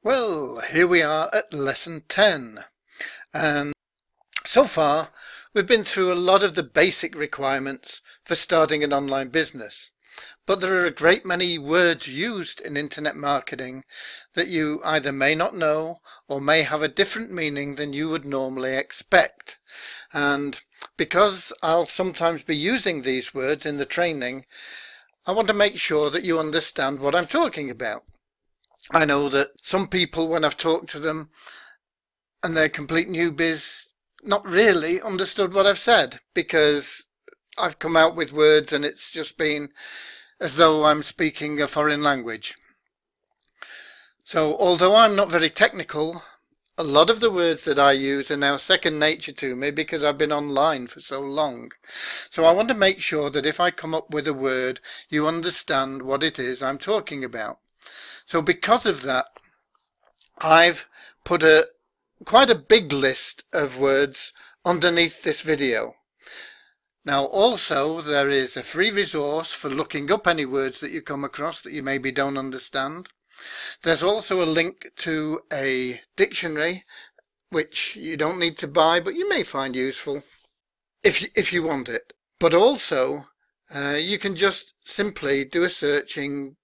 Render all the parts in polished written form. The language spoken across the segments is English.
Well, here we are at lesson 10, and so far we've been through a lot of the basic requirements for starting an online business, but there are a great many words used in internet marketing that you either may not know or may have a different meaning than you would normally expect. And because I'll sometimes be using these words in the training, I want to make sure that you understand what I'm talking about. I know that some people, when I've talked to them and they're complete newbies, not really understood what I've said, because I've come out with words and it's just been as though I'm speaking a foreign language. So although I'm not very technical, a lot of the words that I use are now second nature to me because I've been online for so long. So I want to make sure that if I come up with a word, you understand what it is I'm talking about. So because of that, I've put quite a big list of words underneath this video. Now also there is a free resource for looking up any words that you come across that you maybe don't understand. There's also a link to a dictionary which you don't need to buy, but you may find useful if you want it. But also you can just simply do a search in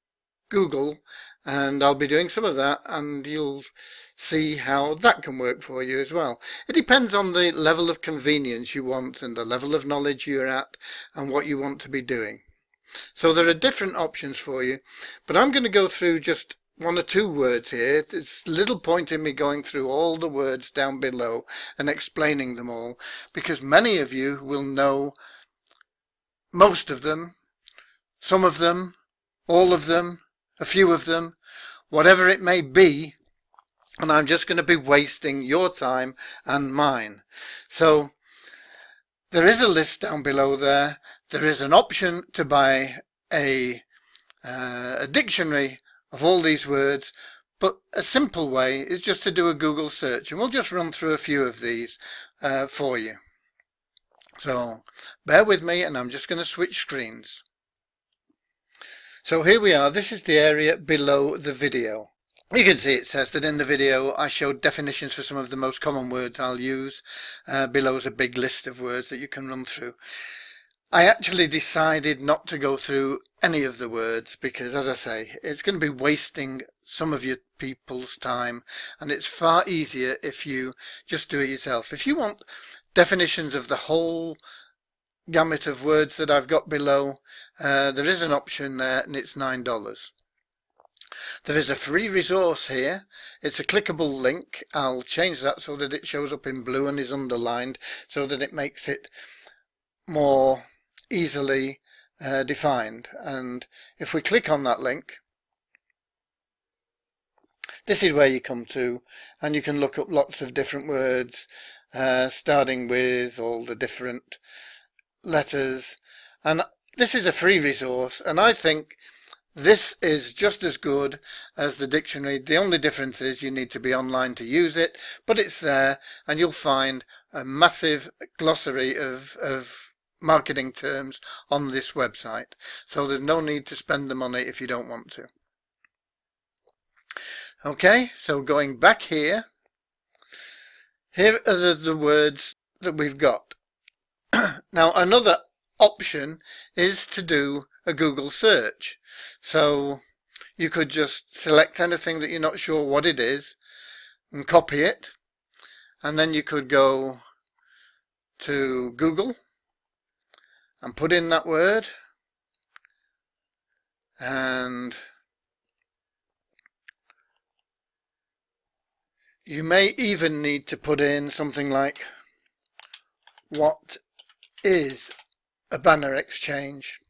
Google, and I'll be doing some of that, and you'll see how that can work for you as well. It depends on the level of convenience you want and the level of knowledge you're at and what you want to be doing. So there are different options for you, but I'm going to go through just one or two words here. There's little point in me going through all the words down below and explaining them all, because many of you will know most of them, some of them, all of them, a few of them, whatever it may be, and I'm just going to be wasting your time and mine. So there is a list down below there. There is an option to buy a dictionary of all these words, but a simple way is just to do a Google search, and we'll just run through a few of these for you. So bear with me, and I'm just going to switch screens. So here we are. This is the area below the video. You can see it says that in the video I showed definitions for some of the most common words I'll use. Below is a big list of words that you can run through. I actually decided not to go through any of the words because, as I say, it's going to be wasting some of your people's time, and it's far easier if you just do it yourself. If you want definitions of the whole gamut of words that I've got below, there is an option there, and it's $9. There is a free resource here. It's a clickable link. I'll change that so that it shows up in blue and is underlined, so that it makes it more easily defined. And if we click on that link, this is where you come to, and you can look up lots of different words, starting with all the different letters. And this is a free resource, and I think this is just as good as the dictionary. The only difference is you need to be online to use it, but it's there, and you'll find a massive glossary of marketing terms on this website, so there's no need to spend the money if you don't want to. Okay, so going back here are the words that we've got. Now another option is to do a Google search. So you could just select anything that you're not sure what it is and copy it, and then you could go to Google and put in that word, and you may even need to put in something like, what is a banner exchange?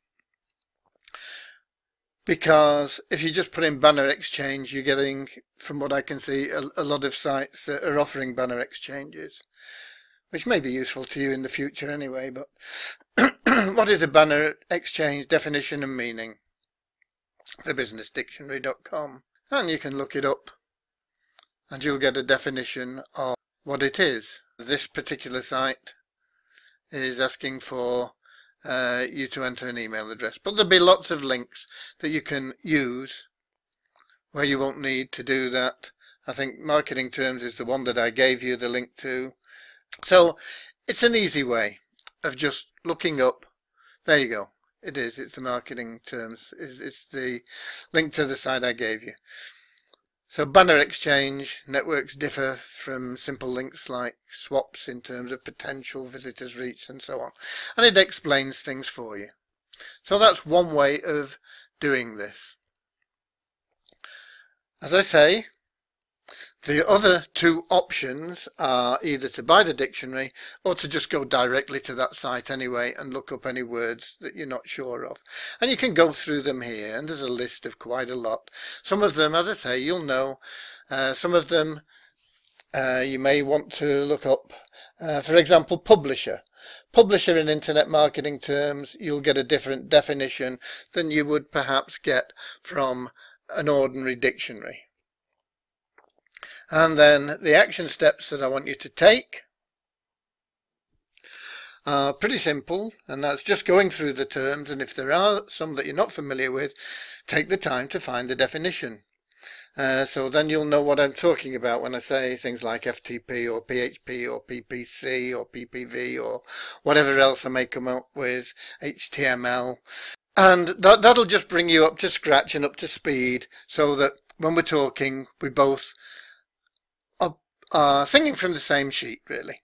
Because if you just put in banner exchange, you're getting, from what I can see, a lot of sites that are offering banner exchanges, which may be useful to you in the future anyway. But what is a banner exchange? Definition and meaning. thebusinessdictionary.com, and you can look it up and you'll get a definition of what it is. This particular site is asking for you to enter an email address, but there'll be lots of links that you can use where you won't need to do that, I think marketing terms is the one that I gave you the link to. So it's an easy way of just looking up. There you go. It is. It's the marketing terms. It's the link to the site I gave you. So banner exchange networks differ from simple links like swaps in terms of potential visitors reached and so on. And it explains things for you. So that's one way of doing this. As I say, the other two options are either to buy the dictionary or to just go directly to that site anyway and look up any words that you're not sure of. And you can go through them here, and there's a list of quite a lot. Some of them, as I say, you'll know. Some of them you may want to look up. For example, publisher. Publisher in internet marketing terms, you'll get a different definition than you would perhaps get from an ordinary dictionary. And then the action steps that I want you to take are pretty simple, and that's just going through the terms, and if there are some that you're not familiar with, take the time to find the definition. So then you'll know what I'm talking about when I say things like FTP or PHP or PPC or PPV or whatever else I may come up with, HTML. And that'll just bring you up to scratch and up to speed so that when we're talking, we both are thinking from the same sheet, really.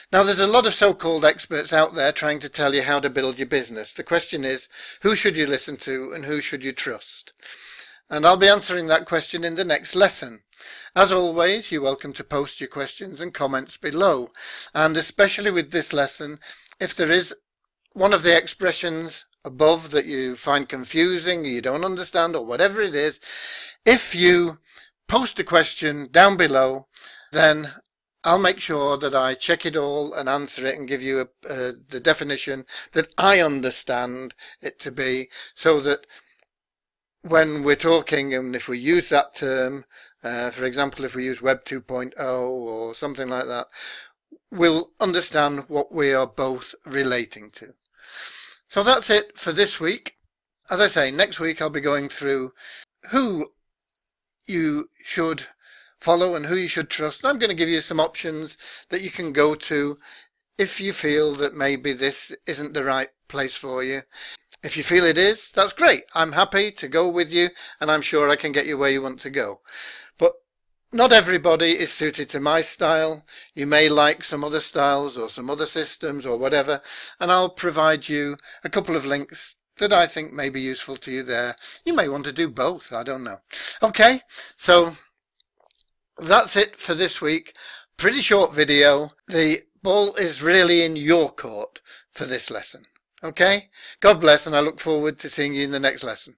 Now, there's a lot of so-called experts out there trying to tell you how to build your business. The question is, who should you listen to and who should you trust? And I'll be answering that question in the next lesson. As always, you're welcome to post your questions and comments below. And especially with this lesson, if there is one of the expressions above that you find confusing, you don't understand, or whatever it is, if you post a question down below, then I'll make sure that I check it all and answer it and give you the definition that I understand it to be, so that when we're talking and if we use that term, for example, if we use Web 2.0 or something like that, we'll understand what we are both relating to. So that's it for this week. As I say, next week I'll be going through who you should follow and who you should trust. And I'm going to give you some options that you can go to if you feel that maybe this isn't the right place for you. If you feel it is, that's great. I'm happy to go with you, and I'm sure I can get you where you want to go. But not everybody is suited to my style. You may like some other styles or some other systems or whatever, and I'll provide you a couple of links that I think may be useful to you there. You may want to do both, I don't know. Okay, so that's it for this week. Pretty short video. The ball is really in your court for this lesson. Okay? God bless, and I look forward to seeing you in the next lesson.